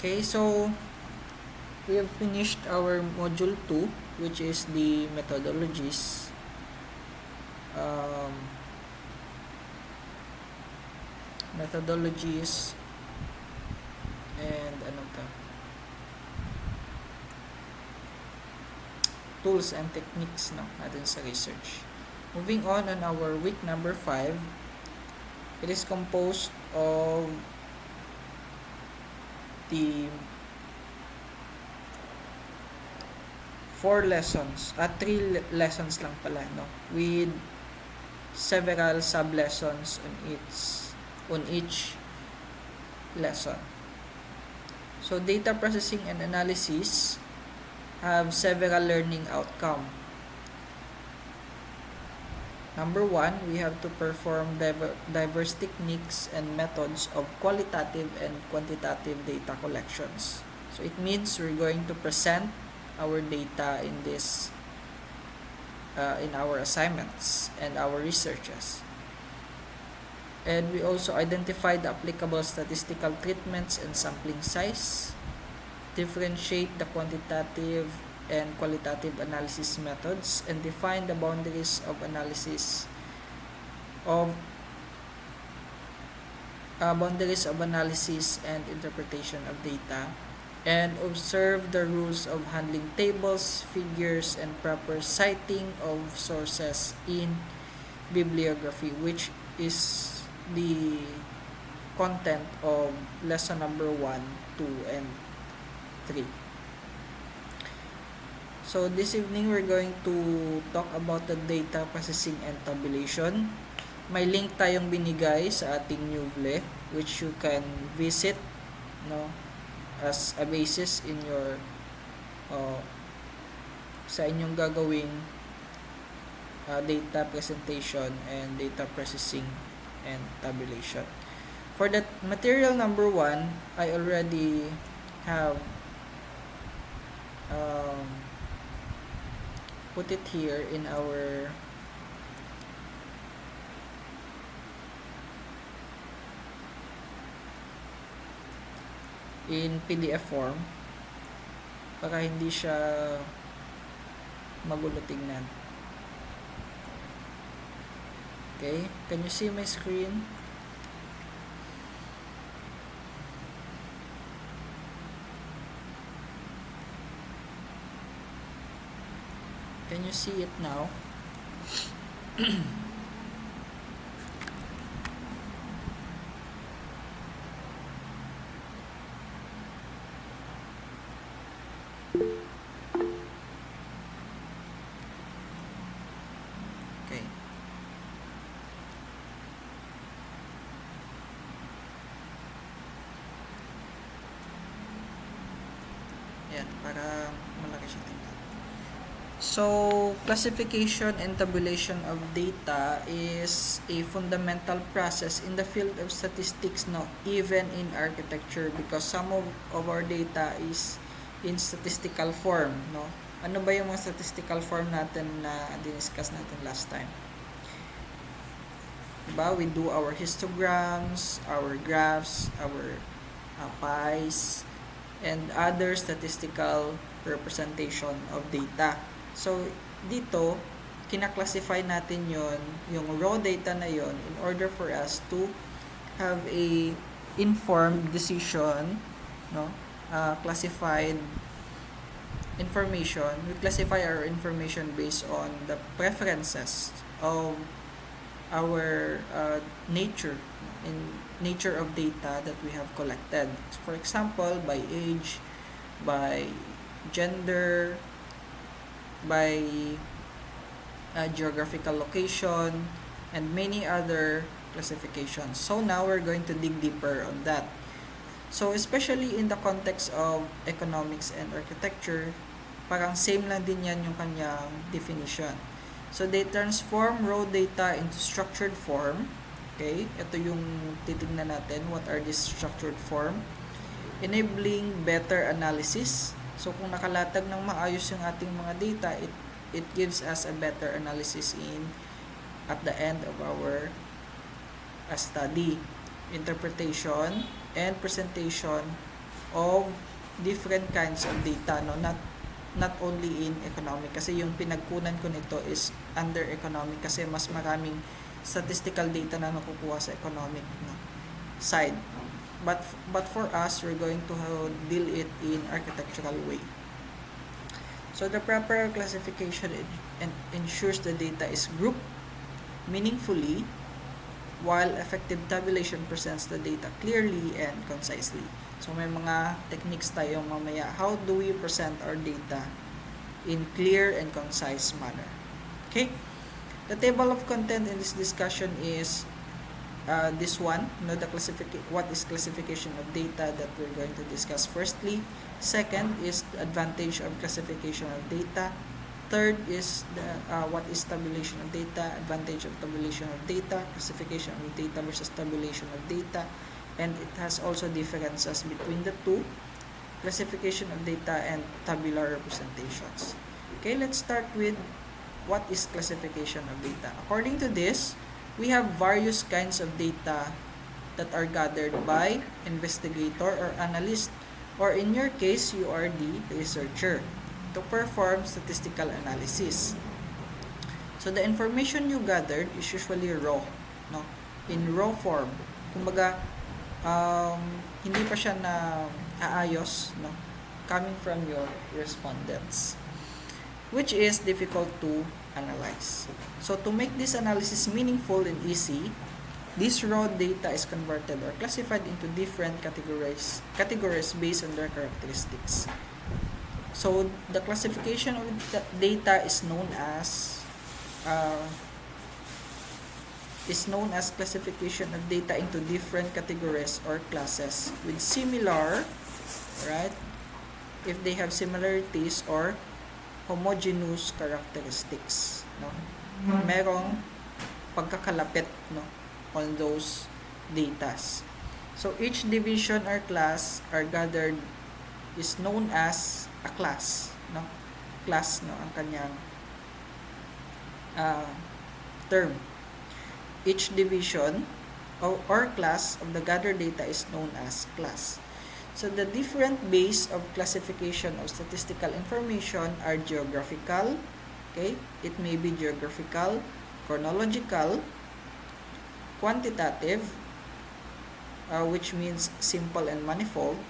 Okay, so we have finished our module 2, which is the methodologies. Methodologies and tools and techniques natin sa research. Moving on our week number 5, it is composed of the 4 lessons, 3 lessons lang pala, with several sub-lessons on each lesson. So data processing and analysis have several learning outcomes. Number 1, we have to perform diverse techniques and methods of qualitative and quantitative data collections. So it means we're going to present our data in this in our assignments and our researches. And we also identify the applicable statistical treatments and sampling size, differentiate the quantitative and qualitative analysis methods, and define the boundaries of analysis and interpretation of data, and observe the rules of handling tables, figures, and proper citing of sources in bibliography, which is the content of lesson number 1, 2, and 3. So this evening we're going to talk about the data processing and tabulation. May link tayong binigay sa ating Newvle, which you can visit as a basis in your sa inyong gagawing data presentation and data processing and tabulation. For that material number 1, I already have put it here in our in PDF form para hindi siya magulo tingnan. Okay, can you see my screen? Can you see it now? Okay. Yan, para malaki siya tingnan. So, classification and tabulation of data is a fundamental process in the field of statistics, even in architecture, because some of our data is in statistical form, Ano ba yung mga statistical form natin na diniscuss natin last time? Diba? We do our histograms, our graphs, our pies, and other statistical representation of data. So, dito, kinaklasify natin yung raw data na yon, in order for us to have a informed decision, classified information. We classify our information based on the preferences of our nature of data that we have collected. For example, by age, by gender, by geographical location, and many other classifications. So now we're going to dig deeper on that. So especially in the context of economics and architecture, parang same lang din yan yung kanyang definition. So they transform raw data into structured form. Okay, ito yung titignan natin, what are these structured form, enabling better analysis. So kung nakalatag ng maayos yung ating mga data, it gives us a better analysis at the end of our study. Interpretation and presentation of different kinds of data, no? Not only in economic, kasi yung pinagkunan ko nito is under economic kasi mas maraming statistical data na nakukuha sa economic, no, side. But for us, we're going to deal it in architectural way. So the proper classification ensures the data is grouped meaningfully, while effective tabulation presents the data clearly and concisely. So may mga techniques tayo mamaya. How do we present our data in clear and concise manner? Okay? The table of content in this discussion is this one, what is classification of data that we're going to discuss firstly. Second is the advantage of classification of data. Third is what is tabulation of data, advantage of tabulation of data, classification of data versus tabulation of data, and it has also differences between the two, classification of data and tabular representations. Okay, let's start with what is classification of data. According to this, we have various kinds of data that are gathered by investigator or analyst, or in your case, you are the researcher, to perform statistical analysis. So the information you gathered is usually raw, no? In raw form. Kumbaga, hindi pa siya na aayos, no? Coming from your respondents, which is difficult to analyze. So to make this analysis meaningful and easy, this raw data is converted or classified into different categories based on their characteristics. So the classification of the data is known as classification of data into different categories or classes with similar, right? If they have similarities or homogeneous characteristics, no? Merong pagkakalapit, no, on those datas. So each division or class are gathered is known as a class, no? Class, no, ang kanyang term. Each division or class of the gathered data is known as class. So the different base of classification of statistical information are geographical, okay? It may be geographical, chronological, quantitative, which means simple and manifold,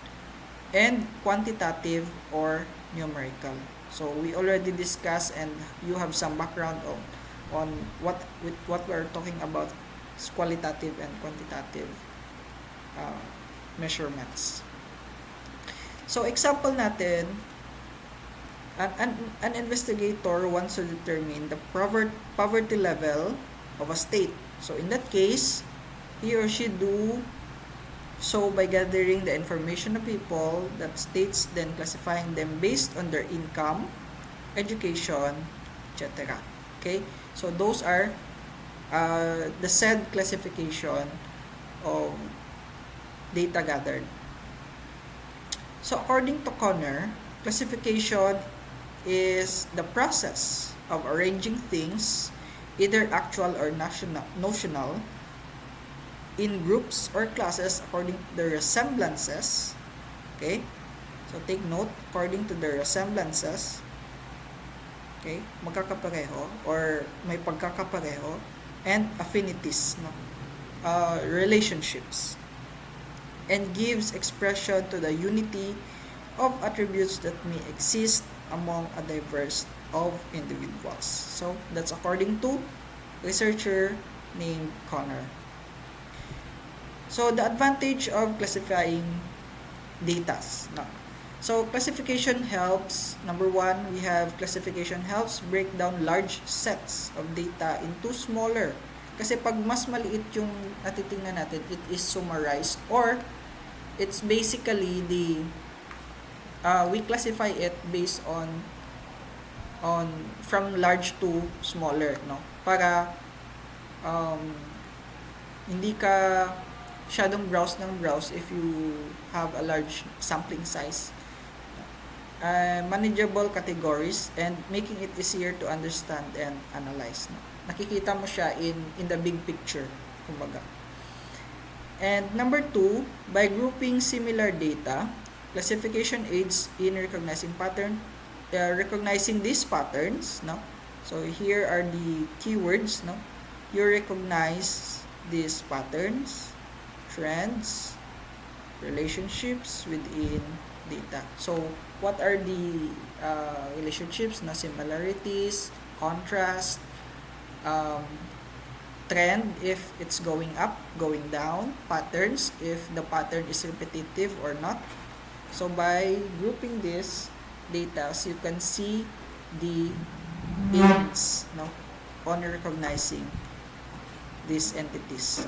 and quantitative or numerical. So we already discussed, and you have some background on what we are talking about is qualitative and quantitative measurements. So example natin, an investigator wants to determine the poverty level of a state. So in that case, he or she do so by gathering the information of people that states, then classifying them based on their income, education, etc. Okay? So those are the said classification of data gathered. So according to Conner, classification is the process of arranging things, either actual or notional, in groups or classes according to their resemblances. Okay? So take note, according to their resemblances, okay, magkakapareho or may pagkakapareho, and affinities, no? Relationships, and gives expression to the unity of attributes that may exist among a diverse of individuals. So that's according to researcher named Conner. So the advantage of classifying data. No? So classification helps, number one, we have classification helps break down large sets of data into smaller. Kasi pag mas maliit yung natitingnan natin, it is summarized, or it's basically we classify it based on from large to smaller, no? Para hindi ka masyadong browse if you have a large sampling size. Manageable categories and making it easier to understand and analyze, no? Nakikita mo siya in the big picture, kumbaga. And number two, by grouping similar data, Classification aids in recognizing these patterns, no? So here are the keywords, no? You recognize these patterns, trends, relationships within data. So what are the relationships? Na similarities, contrast, um, trend if it's going up, going down, patterns if the pattern is repetitive or not. So by grouping this data, you can see the aids, no, on recognizing these entities.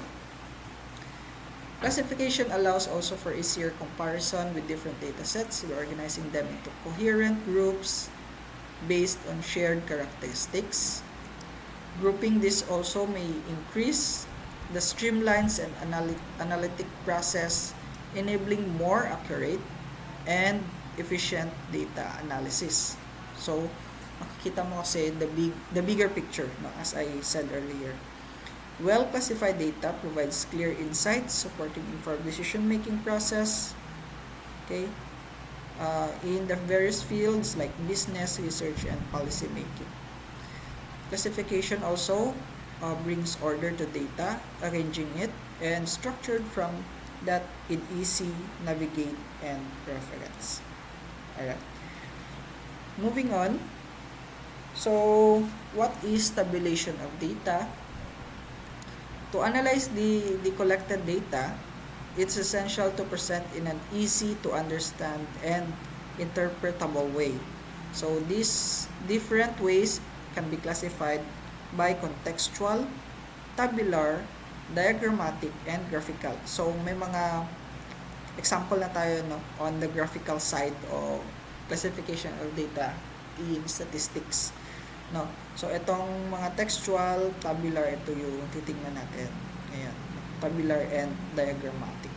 Classification allows also for easier comparison with different data sets, organizing them into coherent groups based on shared characteristics. Grouping this also may increase the streamlines and analytic process, enabling more accurate and efficient data analysis. So, makikita mo kasi the bigger picture, no, as I said earlier. Well-classified data provides clear insights supporting informed decision-making process, okay, in the various fields like business, research, and policy making. Classification also brings order to data, arranging it, and structured from that in easy navigate and reference. Alright. Moving on. So, what is tabulation of data? To analyze the collected data, it's essential to present in an easy to understand and interpretable way. So, these different ways can be classified by contextual, tabular, diagrammatic, and graphical. So, may mga example na tayo, no, on the graphical side of classification of data in statistics, no. So, itong mga textual, tabular, ito yung titingnan natin. Ayan, tabular and diagrammatic.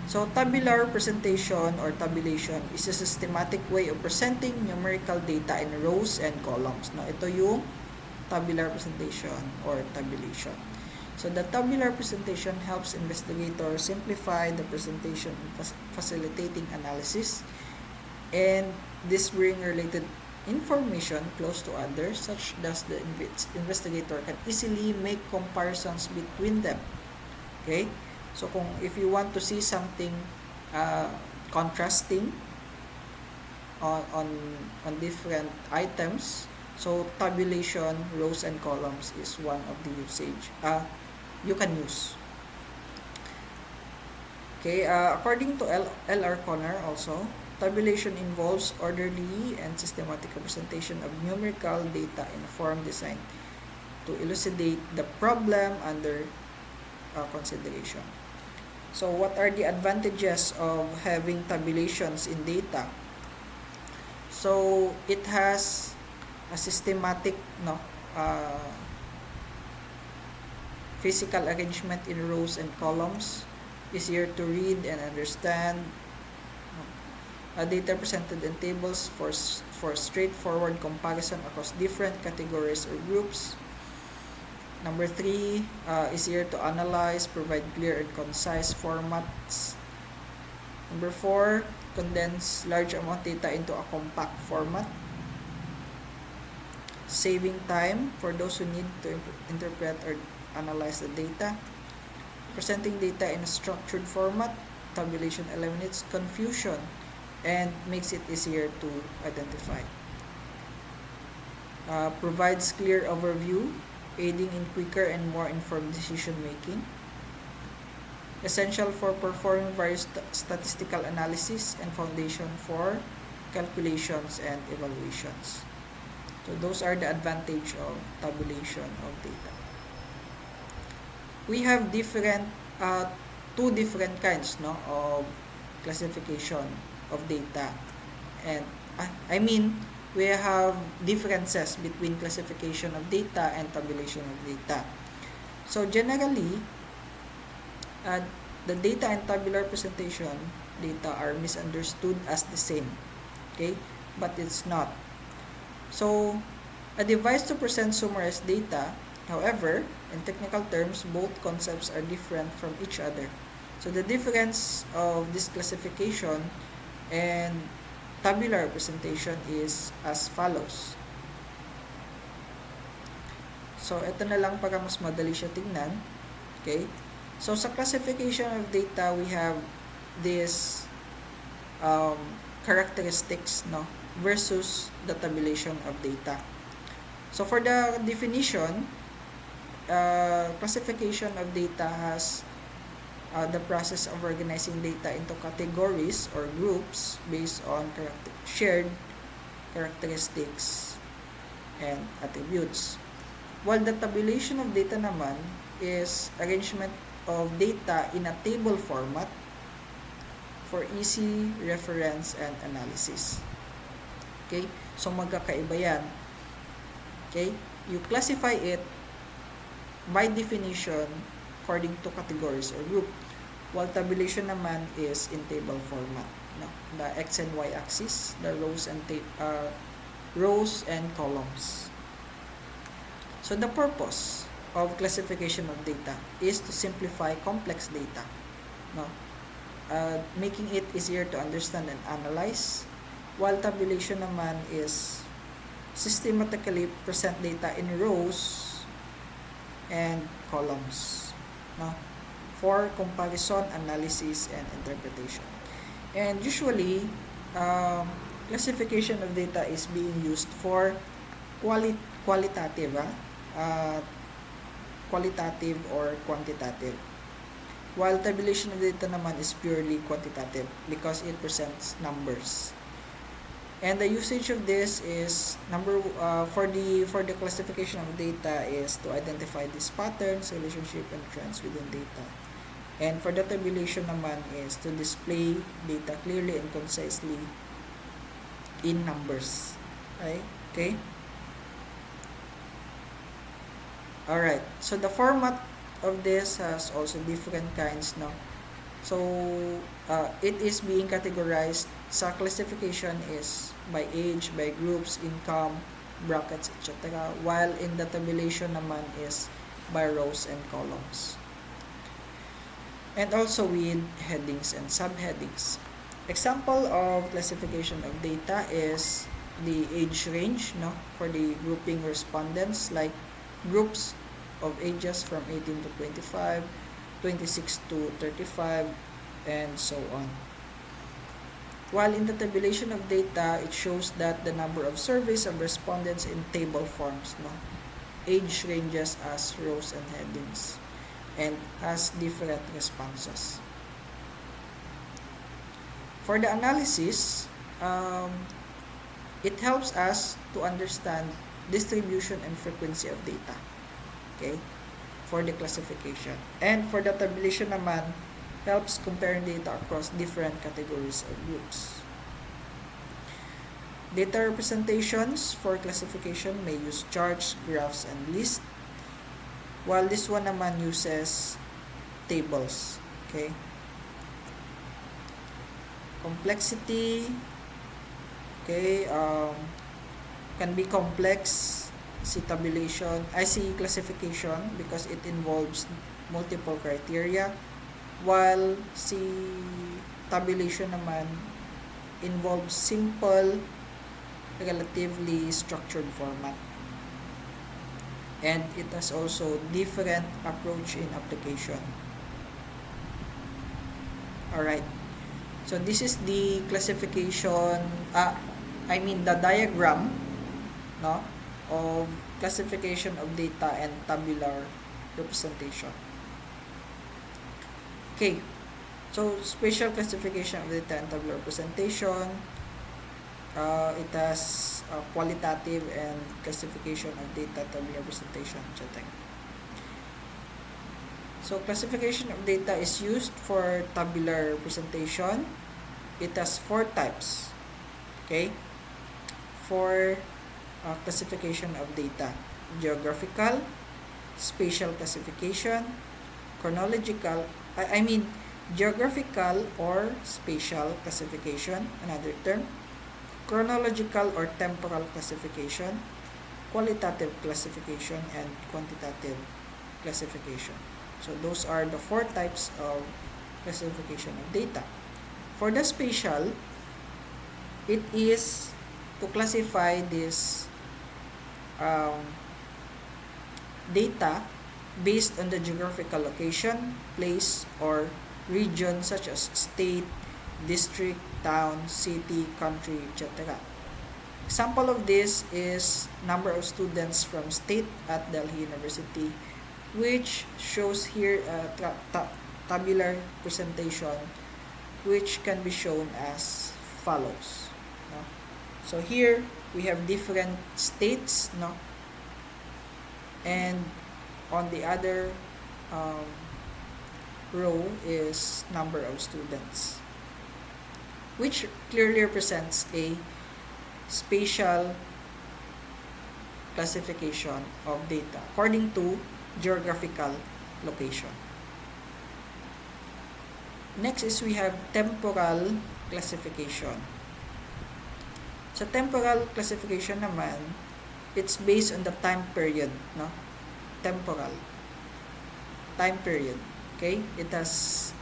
So, tabular presentation or tabulation is a systematic way of presenting numerical data in rows and columns. No, ito yung tabular presentation or tabulation. So, the tabular presentation helps investigators simplify the presentation, facilitating analysis, and this bring related information close to others, such that the investigator can easily make comparisons between them. Okay? So, if you want to see something contrasting on different items, so tabulation, rows and columns is one of the usage you can use. Okay, according to L.R. Conner also, tabulation involves orderly and systematic representation of numerical data in a form designed to elucidate the problem under consideration. So, what are the advantages of having tabulations in data? So, it has a systematic, physical arrangement in rows and columns, easier to read and understand. Data presented in tables for straightforward comparison across different categories or groups. Number 3, easier to analyze, provide clear and concise formats. Number 4, condense large amount data into a compact format, saving time for those who need to interpret or analyze the data. Presenting data in a structured format, tabulation eliminates confusion and makes it easier to identify. Provides clear overview, aiding in quicker and more informed decision making. Essential for performing various statistical analysis and foundation for calculations and evaluations. So those are the advantage of tabulation of data. We have two different kinds, no, of classification of data, and we have differences between classification of data and tabulation of data. So generally, the data and tabular presentation data are misunderstood as the same, okay, but it's not. So a device to present summarized data, however, in technical terms, both concepts are different from each other. So the difference of this classification and tabular representation is as follows. So ito na lang para mas madali siya tingnan. Okay? So sa classification of data, we have this characteristics, no, versus the tabulation of data. So for the definition, classification of data has the process of organizing data into categories or groups based on shared characteristics and attributes. While the tabulation of data naman is arrangement of data in a table format for easy reference and analysis. Okay? So magkakaiba yan. Okay? You classify it by definition according to categories or group, while tabulation naman is in table format. No? The x and y axis, the rows and columns. So the purpose of classification of data is to simplify complex data, no? Making it easier to understand and analyze, while tabulation naman is systematically present data in rows and columns, no, for comparison, analysis, and interpretation. And usually, classification of data is being used for qualitative or quantitative, while tabulation of data naman is purely quantitative because it presents numbers. And the usage of this is for the classification of data is to identify these patterns, relationship, and trends within data. And for the tabulation naman is to display data clearly and concisely in numbers. Right? Okay? Alright, so the format of this has also different kinds, no? So it is being categorized sa classification is by age, by groups, income, brackets, etc. While in the tabulation naman is by rows and columns. And also with headings and subheadings. Example of classification of data is the age range, no, for the grouping respondents, like groups of ages from 18 to 25, 26 to 35, and so on. While in the tabulation of data, it shows that the number of surveys of respondents in table forms, no, age ranges as rows and headings, and has different responses. For the analysis, it helps us to understand distribution and frequency of data. Okay? For the classification. And for the tabulation naman, helps comparing data across different categories or groups. Data representations for classification may use charts, graphs, and lists, while this one naman uses tables. Okay? Complexity, okay, can be complex. See tabulation, I see classification because it involves multiple criteria, while si tabulation naman involves simple, relatively structured format. And it has also different approach in application. Alright. So this is the classification, the diagram, no, of classification of data and tabular representation. Okay, so spatial classification of data and tabular representation, it has qualitative and classification of data, tabular representation, etc. So classification of data is used for tabular representation. It has 4 types. Okay, for classification of data: geographical, spatial classification, chronological, geographical or spatial classification, another term, chronological or temporal classification, qualitative classification, and quantitative classification. So those are the 4 types of classification of data. For the spatial, it is to classify this data based on the geographical location, place, or region such as state, district, town, city, country, etc. Example of this is number of students from state at Delhi University, which shows here a tabular presentation which can be shown as follows. No? So here we have different states, no? And on the other row is number of students, which clearly represents a spatial classification of data according to geographical location. Next is we have temporal classification. Sa temporal classification naman, it's based on the time period, no? Temporal time period. Okay, it has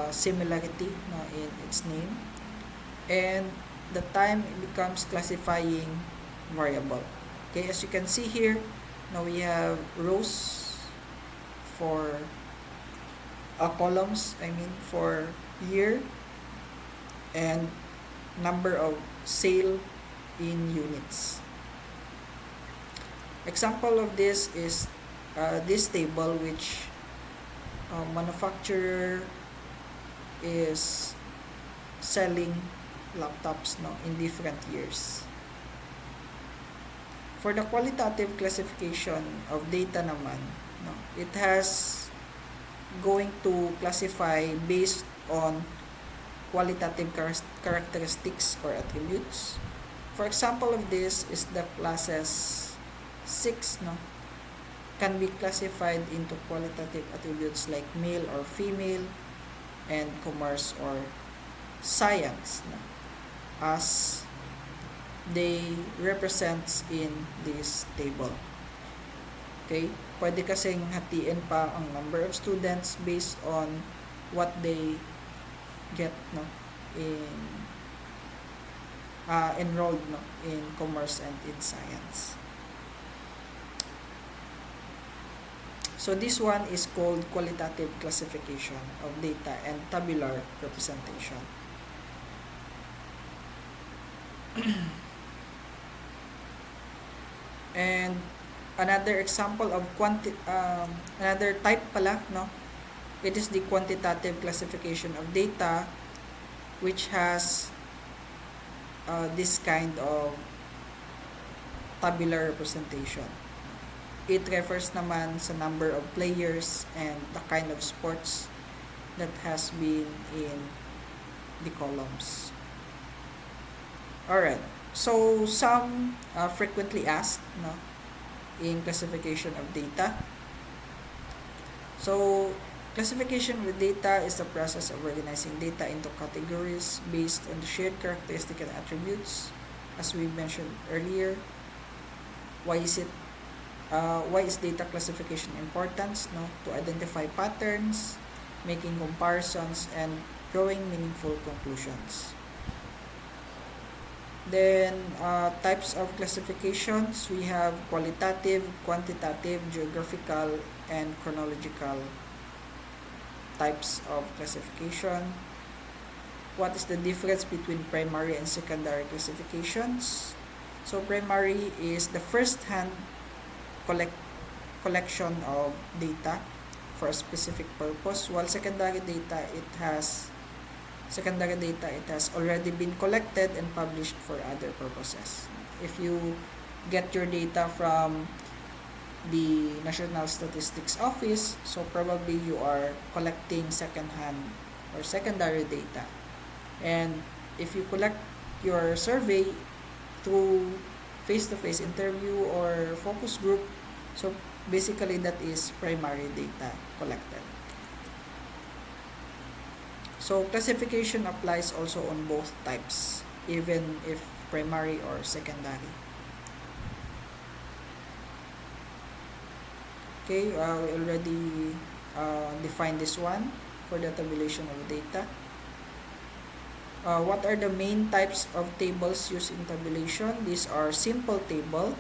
similarity, no, in its name, and the time becomes classifying variable. Okay, as you can see here, now we have rows for columns, for year, and number of sale in units. Example of this is this table, which manufacturer is selling laptops, no, in different years. For the qualitative classification of data naman, no, it has going to classify based on qualitative characteristics or attributes. For example of this is the classes 6, no, can be classified into qualitative attributes like male or female, and commerce or science, no, as they represents in this table. Okay, pwede kasing hatiin pa ang number of students based on what they get, no, in enrolled, no, in commerce and in science. So this one is called qualitative classification of data and tabular representation. And another example of another type pala, no, it is the quantitative classification of data, which has this kind of tabular representation. It refers naman sa number of players and the kind of sports that has been in the columns. Alright, so some frequently asked, no, in classification of data. So classification of data is the process of organizing data into categories based on the shared characteristics and attributes, as we mentioned earlier. Why is data classification important? No, to identify patterns, making comparisons, and drawing meaningful conclusions. Then types of classifications, we have qualitative, quantitative, geographical, and chronological types of classification. What is the difference between primary and secondary classifications? So primary is the first-hand collection of data for a specific purpose, while secondary data it has already been collected and published for other purposes. If you get your data from the National Statistics Office, so probably you are collecting second-hand or secondary data. And if you collect your survey through face-to-face interview or focus group, so basically that is primary data collected. So classification applies also on both types, even if primary or secondary. Okay, we already defined this one. for the tabulation of data. What are the main types of tables used in tabulation? These are simple table,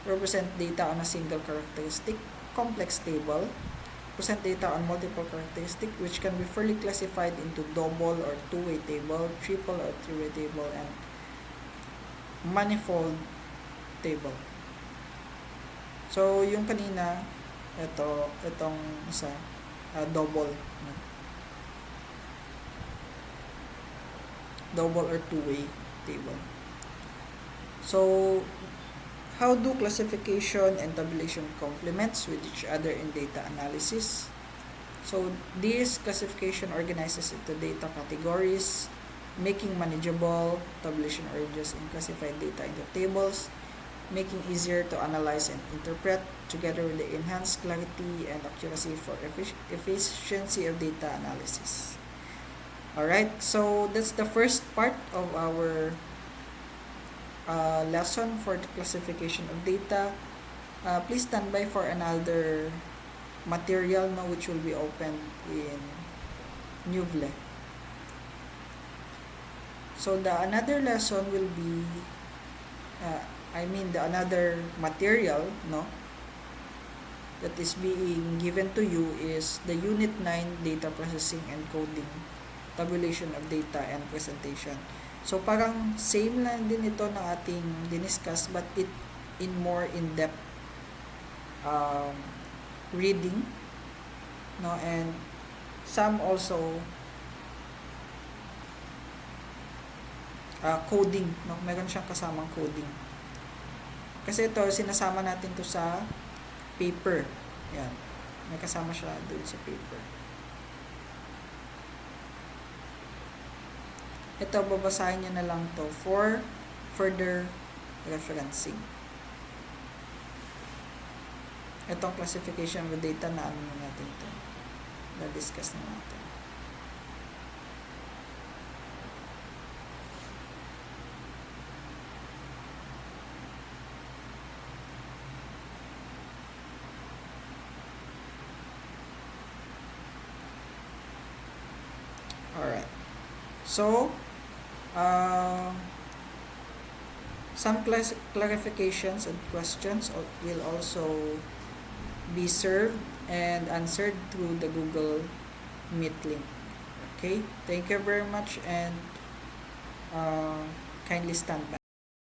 represent data on a single characteristic; complex table, present data on multiple characteristics, which can be further classified into double or two-way table, triple or three-way table, and manifold table. So, yung kanina, itong isa, double. Double or two-way table. So, how do classification and tabulation complements with each other in data analysis? So, this classification organizes into data categories, making manageable. Tabulation arranges and classified data into tables, making easier to analyze and interpret, together with the enhanced clarity and accuracy for efficiency of data analysis. Alright, so that's the first part of our lesson for the classification of data. Please stand by for another material which will be opened in Nuvle. So the another lesson will be the another material that is being given to you is the Unit 9 Data Processing and Coding, Tabulation of Data and Presentation. So parang same lang din ito na ating diniscuss, but it in more in-depth reading, and some also coding, meron siyang kasamang coding. Kasi ito, sinasama natin to sa paper. Yan. May kasama siya doon sa paper. Ito, babasahin nyo na lang to for further referencing. Itong classification of data na natin to. Na-discuss na natin. Alright. So, some clarifications and questions will also be served and answered through the Google Meet link. Okay, thank you very much, and kindly stand by.